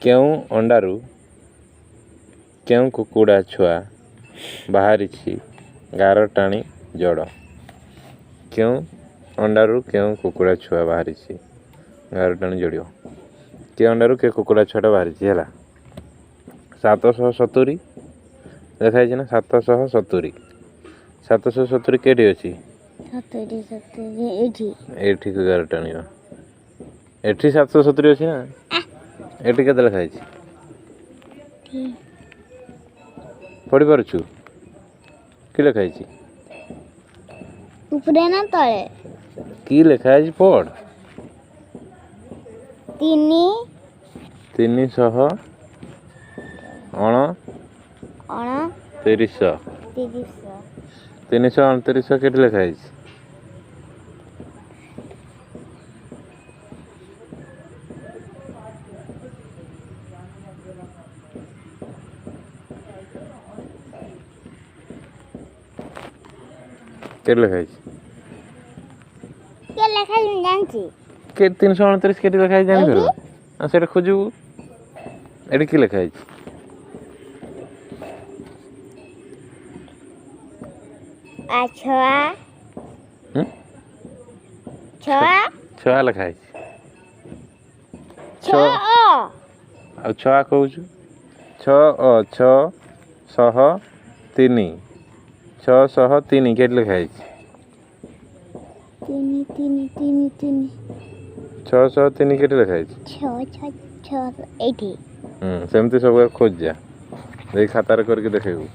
केउ अंडारू केउ कुकुड़ा छुआ बाहरी गार टाणी जोड़। केउ अंडारू केउ कुकुड़ा छुआ बाहरी गार टाणी जोड़। के अंडारू के कुकुड़ा छुआटा बाहरी है 770 देखाई ना 770 770 केटी अच्छी एठी को गार टाणी एठी 770 अच्छी ना एठी के लिखाई पढ़ी पारछु कि लिखाई ऊपरे ना तले कि लिखाई पढ़ 300 329 केटी लिखाई के लिखाई जानची के 329 केटी लिखाई जानि फिर सेटा खोजू एडी कि लिखाई छुआ लिखाई छुआ कहूँ 603 के लिखाई 603 के लिखाई सेमती सब खोज जा खातार करके देखेबू।